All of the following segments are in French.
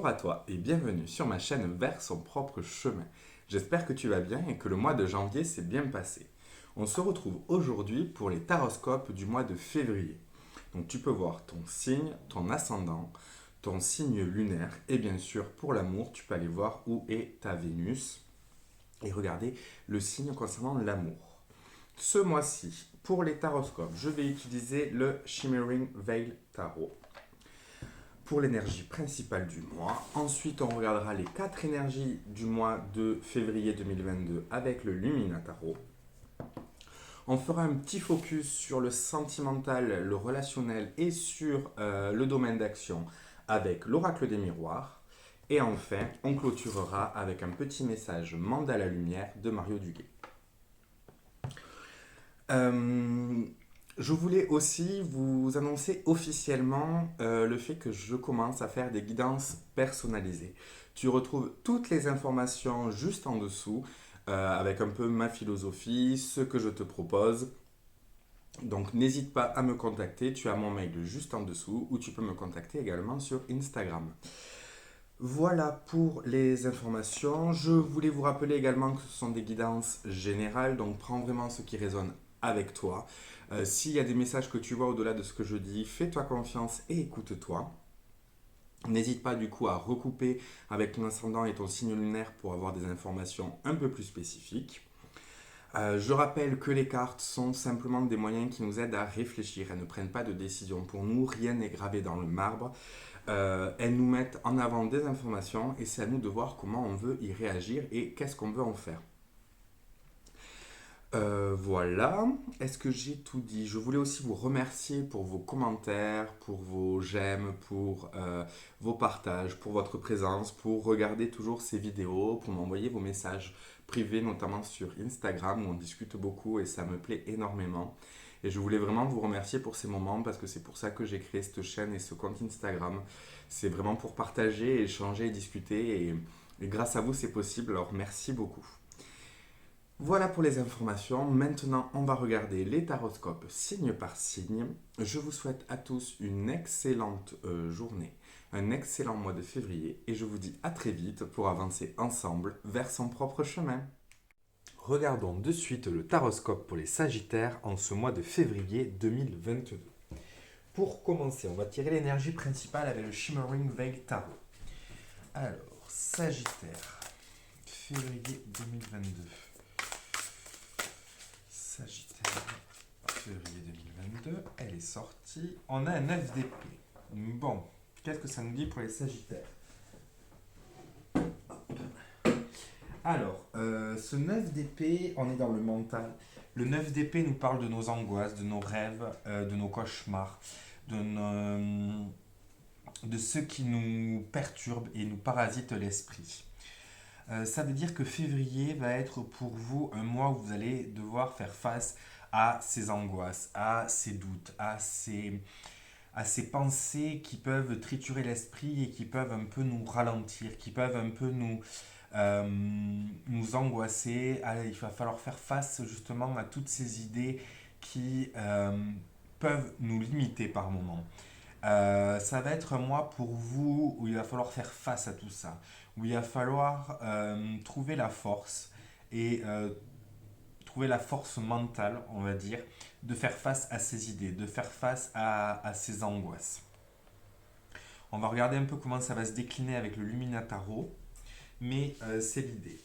Bonjour à toi et bienvenue sur ma chaîne Vers son propre chemin. J'espère que tu vas bien et que le mois de janvier s'est bien passé. On se retrouve aujourd'hui pour les taroscopes du mois de février. Donc tu peux voir ton signe, ton ascendant, ton signe lunaire et bien sûr pour l'amour, tu peux aller voir où est ta Vénus et regarder le signe concernant l'amour. Ce mois-ci, pour les taroscopes, je vais utiliser le Shimmering Veil Tarot pour l'énergie principale du mois. Ensuite, on regardera les 4 énergies du mois de février 2022 avec le Lumina Tarot. On fera un petit focus sur le sentimental, le relationnel et sur le domaine d'action avec l'oracle des miroirs. Et enfin, on clôturera avec un petit message Mandala Lumière de Mario Duguay. Je voulais aussi vous annoncer officiellement le fait que je commence à faire des guidances personnalisées. Tu retrouves toutes les informations juste en dessous avec un peu ma philosophie, ce que je te propose. Donc n'hésite pas à me contacter, tu as mon mail juste en dessous ou tu peux me contacter également sur Instagram. Voilà pour les informations. Je voulais vous rappeler également que ce sont des guidances générales, donc prends vraiment ce qui résonne avec toi. S'il y a des messages que tu vois au-delà de ce que je dis, fais-toi confiance et écoute-toi. N'hésite pas du coup à recouper avec ton ascendant et ton signe lunaire pour avoir des informations un peu plus spécifiques. Je rappelle que les cartes sont simplement des moyens qui nous aident à réfléchir. Elles ne prennent pas de décision pour nous, rien n'est gravé dans le marbre. Elles nous mettent en avant des informations et c'est à nous de voir comment on veut y réagir et qu'est-ce qu'on veut en faire. Voilà, est-ce que j'ai tout dit? Je voulais aussi vous remercier pour vos commentaires, pour vos j'aime, pour vos partages, pour votre présence, pour regarder toujours ces vidéos, pour m'envoyer vos messages privés, notamment sur Instagram où on discute beaucoup et ça me plaît énormément. Et je voulais vraiment vous remercier pour ces moments parce que c'est pour ça que j'ai créé cette chaîne et ce compte Instagram. C'est vraiment pour partager, échanger, discuter et grâce à vous c'est possible, alors merci beaucoup. Voilà pour les informations. Maintenant, on va regarder les taroscopes signe par signe. Je vous souhaite à tous une excellente journée, un excellent mois de février et je vous dis à très vite pour avancer ensemble vers son propre chemin. Regardons de suite le taroscope pour les Sagittaires en ce mois de février 2022. Pour commencer, on va tirer l'énergie principale avec le Shimmering Veil Tarot. Alors, Sagittaire, février 2022. Sagittaire, février 2022, elle est sortie. On a un 9 d'épée. Bon, qu'est-ce que ça nous dit pour les Sagittaires? Alors, ce 9 d'épée, on est dans le mental. Le 9 d'épée nous parle de nos angoisses, de nos rêves, de nos cauchemars, de ce qui nous perturbe et nous parasite l'esprit. Ça veut dire que février va être pour vous un mois où vous allez devoir faire face à ces angoisses, à ces doutes, à ces pensées qui peuvent triturer l'esprit et qui peuvent un peu nous ralentir, qui peuvent un peu nous angoisser. Il va falloir faire face justement à toutes ces idées qui peuvent nous limiter par moments. Ça va être un mois pour vous où il va falloir faire face à tout ça, où il va falloir trouver la force et trouver la force mentale, on va dire, de faire face à ces idées, de faire face à ces angoisses. On va regarder un peu comment ça va se décliner avec le Lumina Tarot, mais c'est l'idée.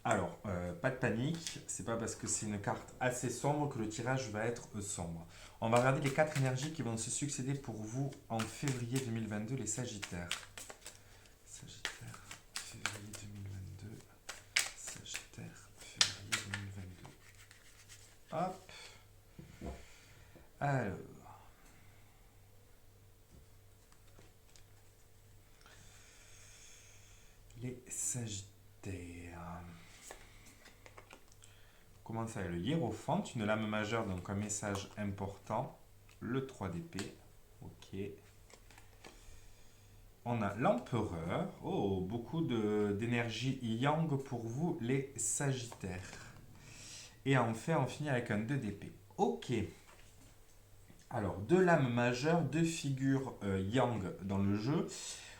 Alors, pas de panique, c'est pas parce que c'est une carte assez sombre que le tirage va être sombre. On va regarder les 4 énergies qui vont se succéder pour vous en février 2022, les Sagittaires. Sagittaire, février 2022. Sagittaire, février 2022. Hop. Alors. Les Sagittaires. Comment ça, le hiérophant, une lame majeure, donc un message important. Le 3 d'épée. Ok. On a l'empereur. Oh, beaucoup d'énergie yang pour vous, les Sagittaires. Et enfin, on finit avec un 2 d'épée. Ok. Alors, deux lames majeures, deux figures yang dans le jeu.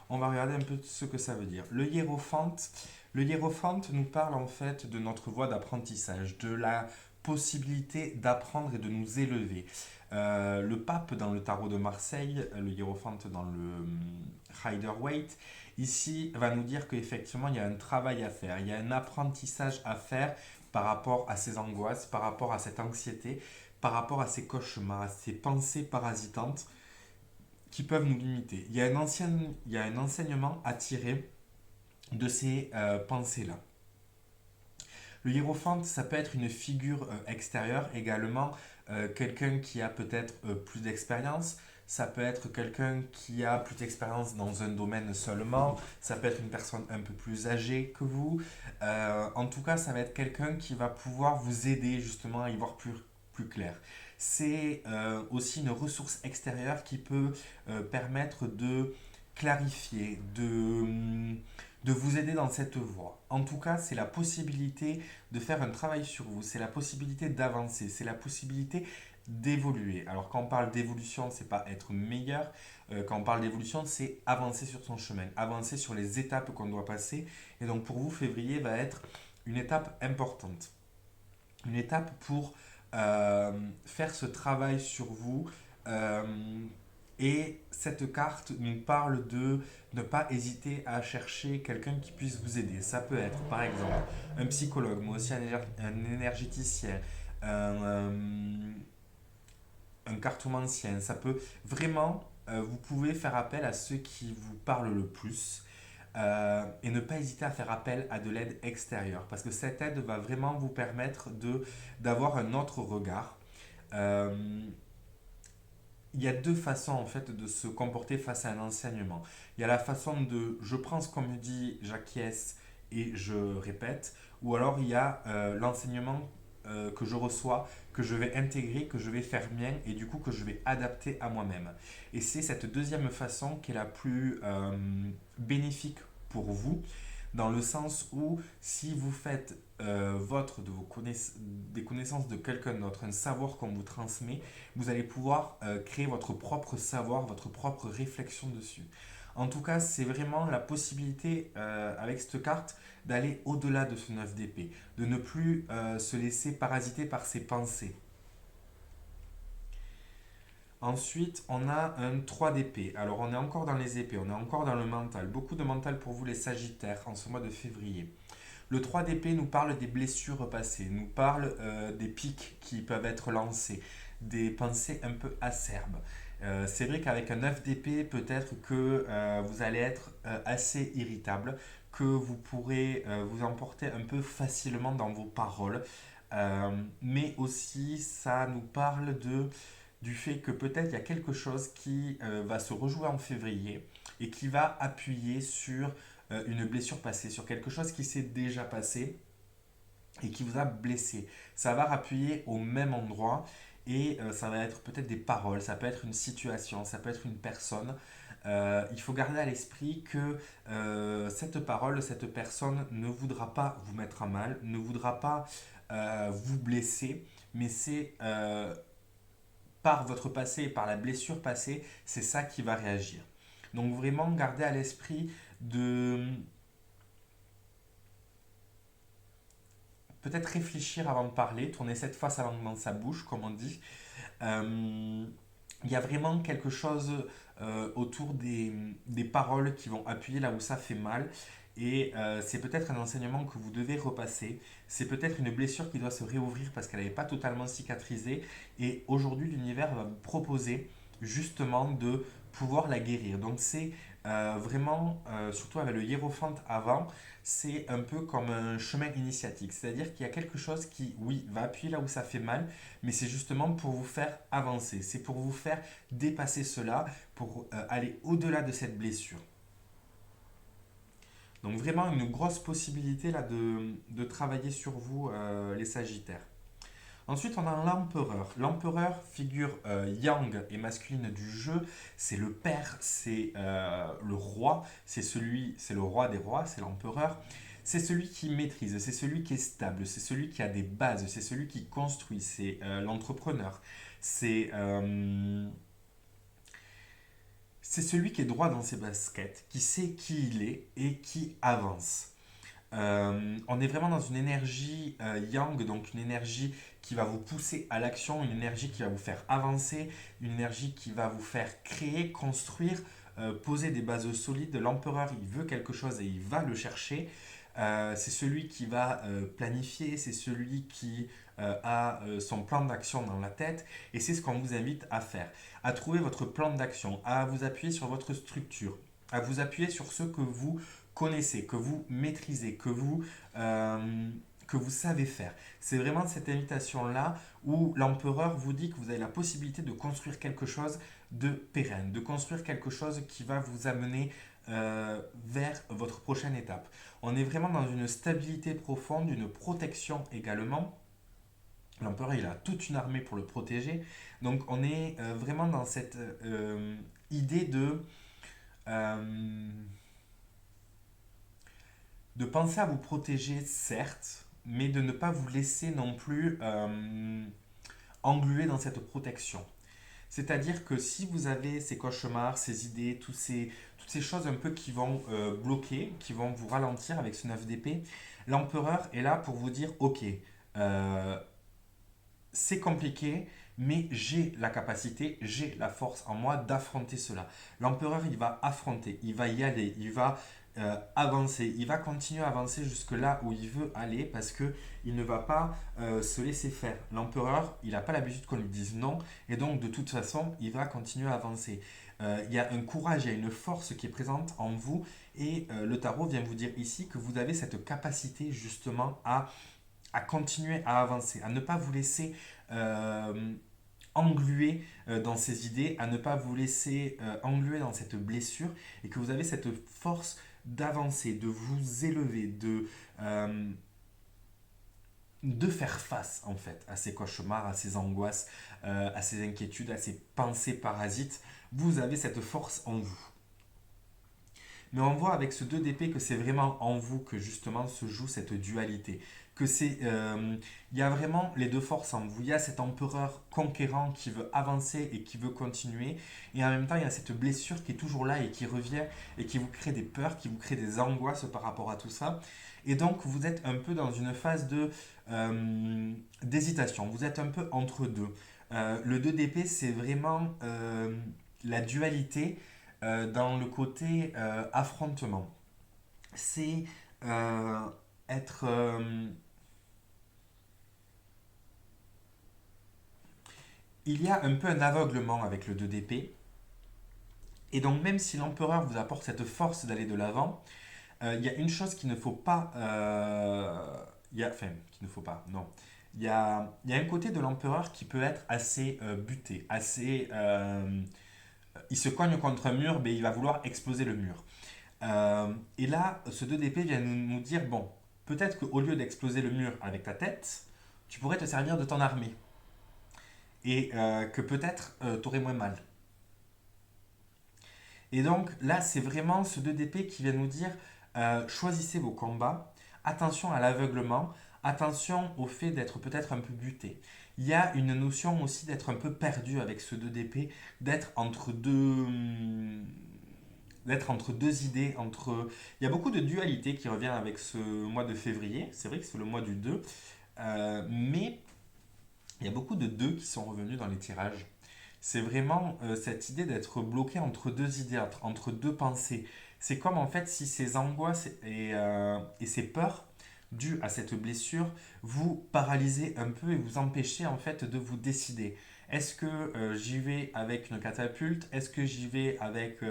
on va regarder un peu ce que ça veut dire. Le hiérophante nous parle en fait de notre voie d'apprentissage, de la possibilité d'apprendre et de nous élever. Le pape dans le tarot de Marseille, le hiérophante dans le Rider-Waite, ici va nous dire qu'effectivement il y a un travail à faire, il y a un apprentissage à faire par rapport à ces angoisses, par rapport à cette anxiété, par rapport à ces cauchemars, à ces pensées parasitantes qui peuvent nous limiter. Il y a un enseignement à tirer de ces pensées-là. Le hiérophante, ça peut être une figure extérieure également, quelqu'un qui a peut-être plus d'expérience, ça peut être quelqu'un qui a plus d'expérience dans un domaine seulement, ça peut être une personne un peu plus âgée que vous. En tout cas, ça va être quelqu'un qui va pouvoir vous aider justement à y voir plus clair. C'est aussi une ressource extérieure qui peut permettre de clarifier, de vous aider dans cette voie. En tout cas, c'est la possibilité de faire un travail sur vous, c'est la possibilité d'avancer, c'est la possibilité d'évoluer. Alors quand on parle d'évolution, c'est pas être meilleur. Quand on parle d'évolution, c'est avancer sur son chemin, avancer sur les étapes qu'on doit passer. Et donc pour vous, février va être une étape importante. Une étape pour faire ce travail sur vous. euh, et cette carte nous parle de ne pas hésiter à chercher quelqu'un qui puisse vous aider. Ça peut être par exemple un psychologue, mais aussi un énergéticien, un, un cartomancien. Ça peut vraiment, vous pouvez faire appel à ceux qui vous parlent le plus. Et ne pas hésiter à faire appel à de l'aide extérieure parce que cette aide va vraiment vous permettre d'avoir un autre regard. Euh, il y a deux façons en fait de se comporter face à un enseignement. Il y a la façon de je prends ce qu'on me dit, j'acquiesce et je répète, ou alors il y a l'enseignement que je reçois, que je vais intégrer, que je vais faire mien et du coup que je vais adapter à moi-même. Et c'est cette deuxième façon qui est la plus bénéfique pour vous, dans le sens où si vous faites des connaissances de quelqu'un d'autre, un savoir qu'on vous transmet, vous allez pouvoir créer votre propre savoir, votre propre réflexion dessus. En tout cas, c'est vraiment la possibilité avec cette carte d'aller au-delà de ce 9 d'épée, de ne plus se laisser parasiter par ses pensées. Ensuite, on a un 3 d'épée. Alors, on est encore dans les épées, on est encore dans le mental. Beaucoup de mental pour vous, les sagittaires, en ce mois de février. Le 3 d'épée nous parle des blessures passées, nous parle des pics qui peuvent être lancés, des pensées un peu acerbes. C'est vrai qu'avec un 9 d'épée, peut-être que vous allez être assez irritable, que vous pourrez vous emporter un peu facilement dans vos paroles. Mais aussi, ça nous parle du fait que peut-être il y a quelque chose qui va se rejouer en février et qui va appuyer sur une blessure passée, sur quelque chose qui s'est déjà passé et qui vous a blessé. Ça va rappuyer au même endroit et ça va être peut-être des paroles, ça peut être une situation, ça peut être une personne. Il faut garder à l'esprit que cette parole, cette personne ne voudra pas vous mettre à mal, ne voudra pas vous blesser, mais c'est par votre passé, par la blessure passée, c'est ça qui va réagir. Donc vraiment garder à l'esprit de peut-être réfléchir avant de parler, tourner cette fois sa langue dans sa bouche, comme on dit. Euh, il y a vraiment quelque chose autour des paroles qui vont appuyer là où ça fait mal. Et c'est peut-être un enseignement que vous devez repasser. C'est peut-être une blessure qui doit se réouvrir parce qu'elle n'avait pas totalement cicatrisé. Et aujourd'hui, l'univers va vous proposer justement de pouvoir la guérir. Donc c'est vraiment, surtout avec le hiérophante avant, c'est un peu comme un chemin initiatique. C'est-à-dire qu'il y a quelque chose qui, oui, va appuyer là où ça fait mal, mais c'est justement pour vous faire avancer. C'est pour vous faire dépasser cela, pour aller au-delà de cette blessure. Donc vraiment une grosse possibilité là de travailler sur vous, les Sagittaires. Ensuite, on a l'empereur. L'empereur, figure yang et masculine du jeu, c'est le père, c'est le roi, c'est le roi des rois, c'est l'empereur. C'est celui qui maîtrise, c'est celui qui est stable, c'est celui qui a des bases, c'est celui qui construit, c'est l'entrepreneur. C'est c'est celui qui est droit dans ses baskets, qui sait qui il est et qui avance. On est vraiment dans une énergie yang, donc une énergie qui va vous pousser à l'action, une énergie qui va vous faire avancer, une énergie qui va vous faire créer, construire, poser des bases solides. L'empereur, il veut quelque chose et il va le chercher. C'est celui qui va planifier, c'est celui qui a son plan d'action dans la tête et c'est ce qu'on vous invite à faire, à trouver votre plan d'action, à vous appuyer sur votre structure, à vous appuyer sur ce que vous connaissez, que vous maîtrisez, que vous savez faire. C'est vraiment cette invitation-là où l'empereur vous dit que vous avez la possibilité de construire quelque chose de pérenne, de construire quelque chose qui va vous amener vers votre prochaine étape. On est vraiment dans une stabilité profonde, une protection également. L'empereur, il a toute une armée pour le protéger. Donc on est vraiment dans cette idée euh, de penser à vous protéger, certes, mais de ne pas vous laisser non plus engluer dans cette protection. C'est-à-dire que si vous avez ces cauchemars, ces idées, toutes ces choses un peu qui vont bloquer, qui vont vous ralentir avec ce 9 d'épée, l'empereur est là pour vous dire, ok, euh, c'est compliqué, mais j'ai la capacité, j'ai la force en moi d'affronter cela. L'empereur, il va affronter, il va y aller, il va avancer, il va continuer à avancer jusque là où il veut aller parce que il ne va pas se laisser faire. L'empereur, il n'a pas l'habitude qu'on lui dise non et donc de toute façon, il va continuer à avancer. Il y a un courage, il y a une force qui est présente en vous et le tarot vient vous dire ici que vous avez cette capacité justement à continuer à avancer, à ne pas vous laisser engluer dans ces idées, à ne pas vous laisser engluer dans cette blessure et que vous avez cette force d'avancer, de vous élever, de faire face en fait à ces cauchemars, à ces angoisses, à ces inquiétudes, à ces pensées parasites. Vous avez cette force en vous. Mais on voit avec ce 2 d'épée que c'est vraiment en vous que justement se joue cette dualité. Que c'est, il y a vraiment les deux forces en vous. Il y a cet empereur conquérant qui veut avancer et qui veut continuer. Et en même temps, il y a cette blessure qui est toujours là et qui revient et qui vous crée des peurs, qui vous crée des angoisses par rapport à tout ça. Et donc, vous êtes un peu dans une phase d'hésitation. Vous êtes un peu entre deux. Le 2 d'épée, c'est vraiment la dualité dans le côté affrontement. C'est euh, être... il y a un peu un aveuglement avec le 2 d'épée. Et donc même si l'empereur vous apporte cette force d'aller de l'avant, il y a une chose qu'il ne faut pas... enfin, qu'il ne faut pas, non. Il y a un côté de l'empereur qui peut être assez buté, assez... il se cogne contre un mur, mais il va vouloir exploser le mur. Et là, ce 2 d'épée vient nous dire, bon, peut-être qu'au lieu d'exploser le mur avec ta tête, tu pourrais te servir de ton armée. Et que peut-être tu aurais moins mal. Et donc là, c'est vraiment ce 2 d'épée qui vient nous dire, choisissez vos combats, attention à l'aveuglement, attention au fait d'être peut-être un peu buté. Il y a une notion aussi d'être un peu perdu avec ce 2 d'épée, d'être entre deux idées, il y a beaucoup de dualité qui revient avec ce mois de février, c'est vrai que c'est le mois du 2, mais il y a beaucoup de 2 qui sont revenus dans les tirages. C'est vraiment cette idée d'être bloqué entre deux idées, entre deux pensées. C'est comme en fait si ces angoisses et ces peurs dues à cette blessure vous paralysez un peu et vous empêchez en fait de vous décider. Est-ce que j'y vais avec une catapulte? Est-ce que j'y vais avec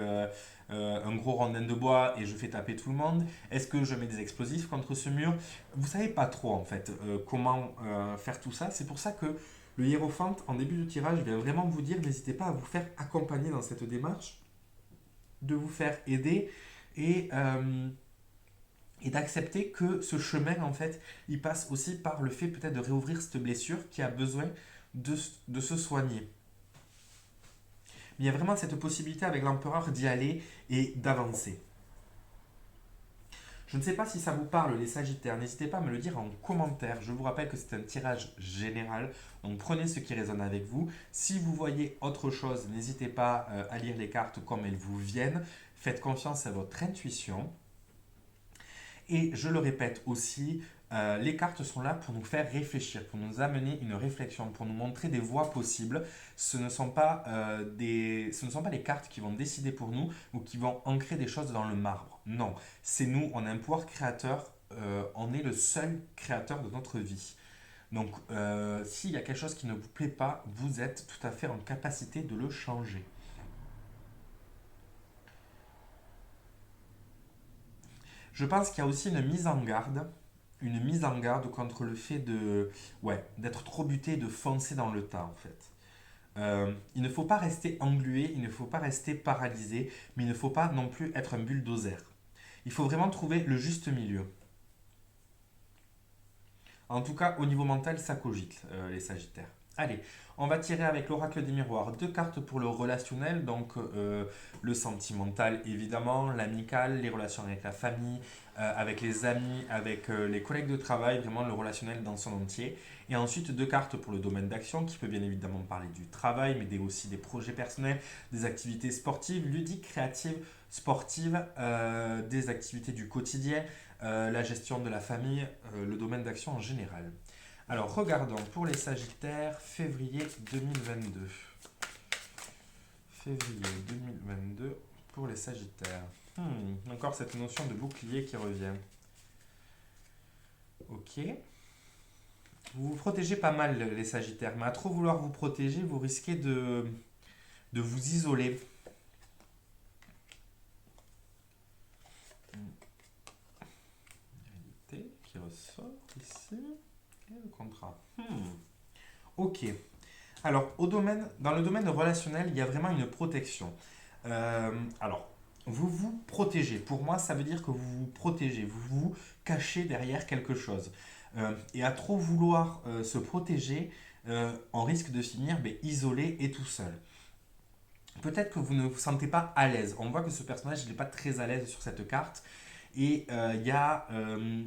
un gros rondin de bois et je fais taper tout le monde? Est-ce que je mets des explosifs contre ce mur? Vous savez pas trop en fait comment faire tout ça. C'est pour ça que le hiérophante, en début de tirage, vient vraiment vous dire n'hésitez pas à vous faire accompagner dans cette démarche, de vous faire aider et, euh, et d'accepter que ce chemin, en fait, il passe aussi par le fait peut-être de réouvrir cette blessure qui a besoin de se soigner. Mais il y a vraiment cette possibilité avec l'empereur d'y aller et d'avancer. Je ne sais pas si ça vous parle, les Sagittaires. N'hésitez pas à me le dire en commentaire. Je vous rappelle que c'est un tirage général. Donc prenez ce qui résonne avec vous. Si vous voyez autre chose, n'hésitez pas à lire les cartes comme elles vous viennent. Faites confiance à votre intuition. Et je le répète aussi, les cartes sont là pour nous faire réfléchir, pour nous amener une réflexion, pour nous montrer des voies possibles. Ce ne sont pas les cartes qui vont décider pour nous ou qui vont ancrer des choses dans le marbre. Non, c'est nous, on a un pouvoir créateur, on est le seul créateur de notre vie. Donc, s'il y a quelque chose qui ne vous plaît pas, vous êtes tout à fait en capacité de le changer. Je pense qu'il y a aussi une mise en garde contre le fait ouais, d'être trop buté, de foncer dans le tas en fait. Il ne faut pas rester englué, il ne faut pas rester paralysé, mais il ne faut pas non plus être un bulldozer. Il faut vraiment trouver le juste milieu. En tout cas, au niveau mental, ça cogite, les Sagittaires. Allez, on va tirer avec l'oracle des miroirs deux cartes pour le relationnel, donc le sentimental évidemment, l'amical, les relations avec la famille, avec les amis, avec les collègues de travail, vraiment le relationnel dans son entier. Et ensuite deux cartes pour le domaine d'action qui peut bien évidemment parler du travail, mais aussi des projets personnels, des activités sportives, ludiques, créatives, sportives, des activités du quotidien, la gestion de la famille, le domaine d'action en général. Alors, regardons pour les Sagittaires, février 2022. Février 2022 pour les Sagittaires. Encore cette notion de bouclier qui revient. Ok. Vous vous protégez pas mal, les Sagittaires, mais à trop vouloir vous protéger, vous risquez de vous isoler. Réalité qui ressort ici. Et le contrat. Ok. Alors, dans le domaine relationnel, il y a vraiment une protection. Alors, vous vous protégez. Pour moi, ça veut dire que vous vous protégez. Vous vous cachez derrière quelque chose. Et à trop vouloir se protéger, on risque de finir isolé et tout seul. Peut-être que vous ne vous sentez pas à l'aise. On voit que ce personnage n'est pas très à l'aise sur cette carte. Et il y a,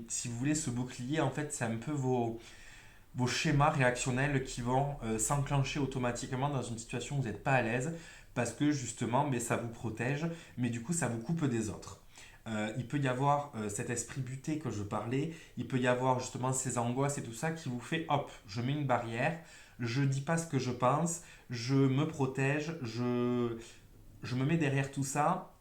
si vous voulez, ce bouclier, en fait, c'est un peu vos schémas réactionnels qui vont s'enclencher automatiquement dans une situation où vous n'êtes pas à l'aise parce que justement ça vous protège, mais du coup ça vous coupe des autres. Il peut y avoir cet esprit buté que je parlais, il peut y avoir justement ces angoisses et tout ça qui vous fait hop, je mets une barrière, je dis pas ce que je pense, je me protège, je me mets derrière tout ça,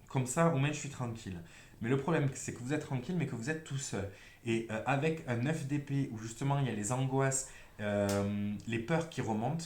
comme ça au moins je suis tranquille. Mais le problème c'est que vous êtes tranquille mais que vous êtes tout seul. Et avec un 9 d'épée où justement il y a les angoisses, les peurs qui remontent,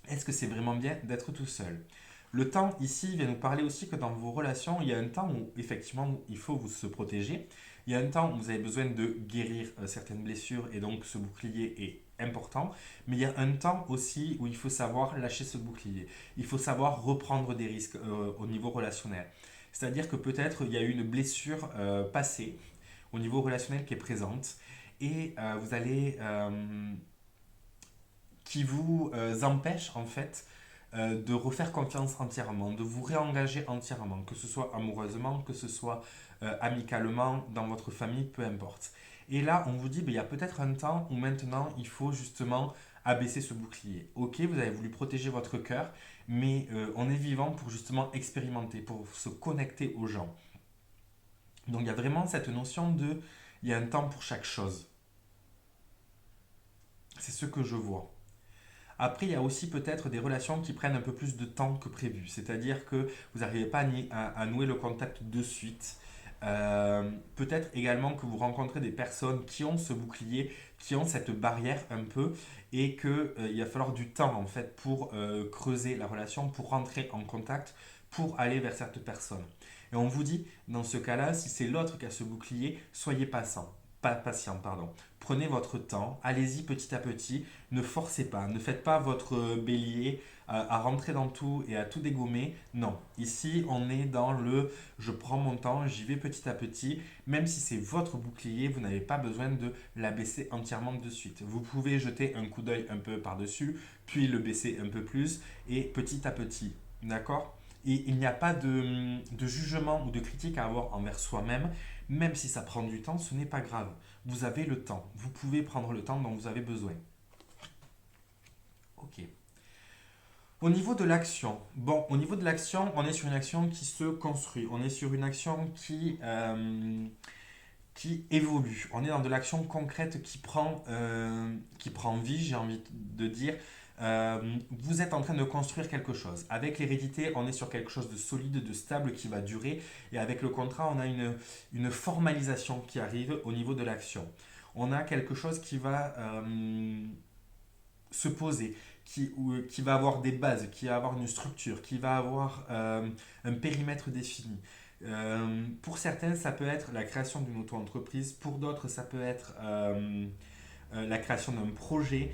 est-ce que c'est vraiment bien d'être tout seul? Le temps ici vient nous parler aussi que dans vos relations, il y a un temps où effectivement il faut vous se protéger. Il y a un temps où vous avez besoin de guérir certaines blessures et donc ce bouclier est important. Mais il y a un temps aussi où il faut savoir lâcher ce bouclier. Il faut savoir reprendre des risques au niveau relationnel. C'est-à-dire que peut-être il y a eu une blessure passée au niveau relationnel qui est présente et vous allez qui vous empêche en fait de refaire confiance entièrement, de vous réengager entièrement, que ce soit amoureusement, que ce soit amicalement, dans votre famille, peu importe. Et là, on vous dit, il y a peut-être un temps où maintenant, il faut justement abaisser ce bouclier. Ok, vous avez voulu protéger votre cœur, mais on est vivant pour justement expérimenter, pour se connecter aux gens. Donc il y a vraiment cette notion de, il y a un temps pour chaque chose. C'est ce que je vois. Après, il y a aussi peut-être des relations qui prennent un peu plus de temps que prévu. C'est-à-dire que vous n'arrivez pas à nouer le contact de suite. Peut-être également que vous rencontrez des personnes qui ont ce bouclier, qui ont cette barrière un peu, et qu'il va falloir du temps en fait pour creuser la relation, pour rentrer en contact, pour aller vers cette personne. Et on vous dit, dans ce cas-là, si c'est l'autre qui a ce bouclier, soyez patient, pardon. Prenez votre temps, allez-y petit à petit, ne forcez pas, ne faites pas votre bélier à rentrer dans tout et à tout dégommer. Non, ici on est dans le je prends mon temps, j'y vais petit à petit. Même si c'est votre bouclier, vous n'avez pas besoin de l'abaisser entièrement de suite. Vous pouvez jeter un coup d'œil un peu par-dessus, puis le baisser un peu plus et petit à petit. D'accord ? Et il n'y a pas de jugement ou de critique à avoir envers soi-même, même si ça prend du temps, ce n'est pas grave. Vous avez le temps, vous pouvez prendre le temps dont vous avez besoin. Ok. Au niveau de l'action, bon, au niveau de l'action, on est sur une action qui se construit, on est sur une action qui évolue. On est dans de l'action concrète qui prend vie, j'ai envie de dire. Vous êtes en train de construire quelque chose. Avec l'hérédité, on est sur quelque chose de solide, de stable, qui va durer. Et avec le contrat, on a une formalisation qui arrive au niveau de l'action. On a quelque chose qui va se poser, qui va avoir des bases, qui va avoir une structure, qui va avoir un périmètre défini. Pour certains, ça peut être la création d'une auto-entreprise. Pour d'autres, ça peut être la création d'un projet.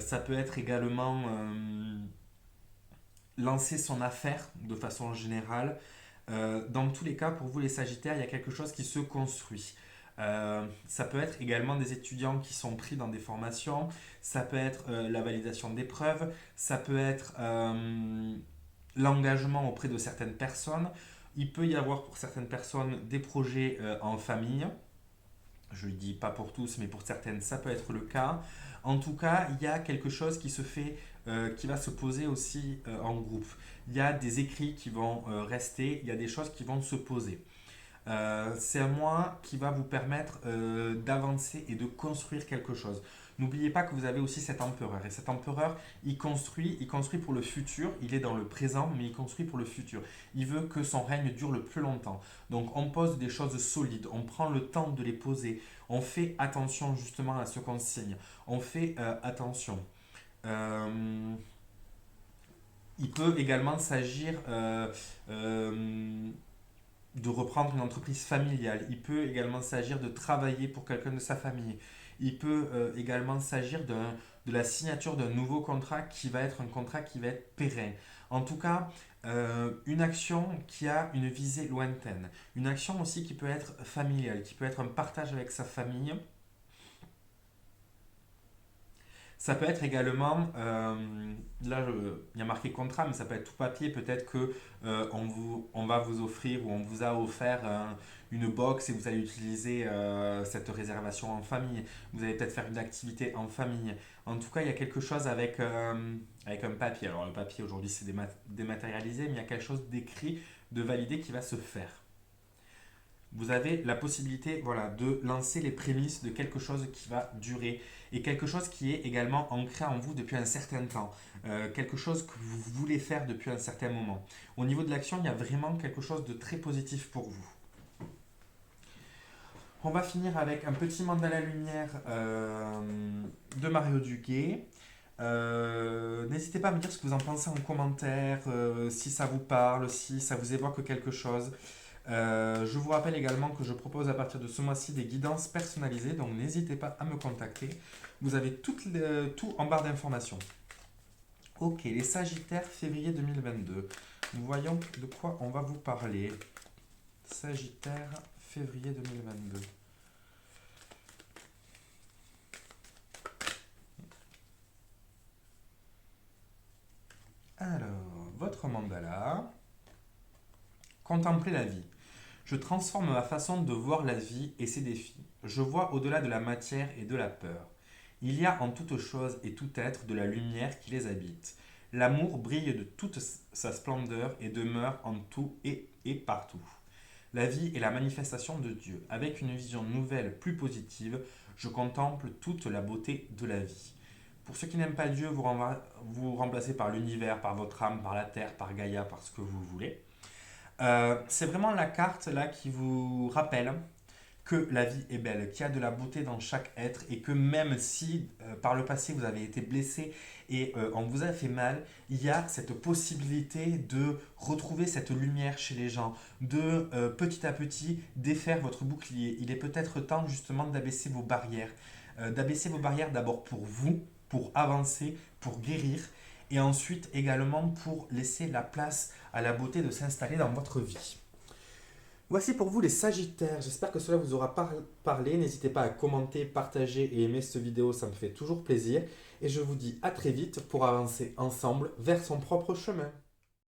Ça peut être également lancer son affaire de façon générale. Dans tous les cas, pour vous les Sagittaires, il y a quelque chose qui se construit. Ça peut être également des étudiants qui sont pris dans des formations, ça peut être la validation d'épreuves, ça peut être l'engagement auprès de certaines personnes. Il peut y avoir pour certaines personnes des projets en famille. Je ne dis pas pour tous, mais pour certaines, ça peut être le cas. En tout cas, il y a quelque chose qui se fait, qui va se poser aussi en groupe. Il y a des écrits qui vont rester, il y a des choses qui vont se poser. C'est un mois qui va vous permettre d'avancer et de construire quelque chose. N'oubliez pas que vous avez aussi cet empereur. Et cet empereur, il construit pour le futur. Il est dans le présent, mais il construit pour le futur. Il veut que son règne dure le plus longtemps. Donc on pose des choses solides, on prend le temps de les poser. On fait attention justement à ce qu'on signe. On fait attention. Euh, il peut également s'agir de reprendre une entreprise familiale. Il peut également s'agir de travailler pour quelqu'un de sa famille. Il peut également s'agir de la signature d'un nouveau contrat qui va être un contrat qui va être pérenne. En tout cas, une action qui a une visée lointaine. Une action aussi qui peut être familiale, qui peut être un partage avec sa famille. Ça peut être également, il y a marqué contrat, mais ça peut être tout papier. Peut-être que on va vous offrir ou on vous a offert une box et vous allez utiliser cette réservation en famille. Vous allez peut-être faire une activité en famille. En tout cas, il y a quelque chose avec un papier. Alors le papier aujourd'hui c'est dématérialisé, mais il y a quelque chose d'écrit, de validé qui va se faire. Vous avez la possibilité, voilà, de lancer les prémices de quelque chose qui va durer et quelque chose qui est également ancré en vous depuis un certain temps, quelque chose que vous voulez faire depuis un certain moment. Au niveau de l'action, il y a vraiment quelque chose de très positif pour vous. On va finir avec un petit mandala lumière de Mario Duguay. N'hésitez pas à me dire ce que vous en pensez en commentaire, si ça vous parle, si ça vous évoque quelque chose. Je vous rappelle également que je propose à partir de ce mois-ci des guidances personnalisées, donc n'hésitez pas à me contacter. Vous avez tout en barre d'informations. Ok, les Sagittaires, février 2022. Nous voyons de quoi on va vous parler. Sagittaire, février 2022. Alors, votre mandala. Contempler la vie. Je transforme ma façon de voir la vie et ses défis. Je vois au-delà de la matière et de la peur. Il y a en toute chose et tout être de la lumière qui les habite. L'amour brille de toute sa splendeur et demeure en tout et partout. La vie est la manifestation de Dieu. Avec une vision nouvelle, plus positive, je contemple toute la beauté de la vie. Pour ceux qui n'aiment pas Dieu, vous remplacez par l'univers, par votre âme, par la terre, par Gaïa, par ce que vous voulez. C'est vraiment la carte là qui vous rappelle que la vie est belle, qu'il y a de la beauté dans chaque être et que même si par le passé vous avez été blessé et on vous a fait mal, il y a cette possibilité de retrouver cette lumière chez les gens, de petit à petit défaire votre bouclier. Il est peut-être temps justement d'abaisser vos barrières. D'abaisser vos barrières d'abord pour vous, pour avancer, pour guérir et ensuite également pour laisser la place à la beauté de s'installer dans votre vie. Voici pour vous les Sagittaires, j'espère que cela vous aura parlé, n'hésitez pas à commenter, partager et aimer cette vidéo, ça me fait toujours plaisir et je vous dis à très vite pour avancer ensemble vers son propre chemin.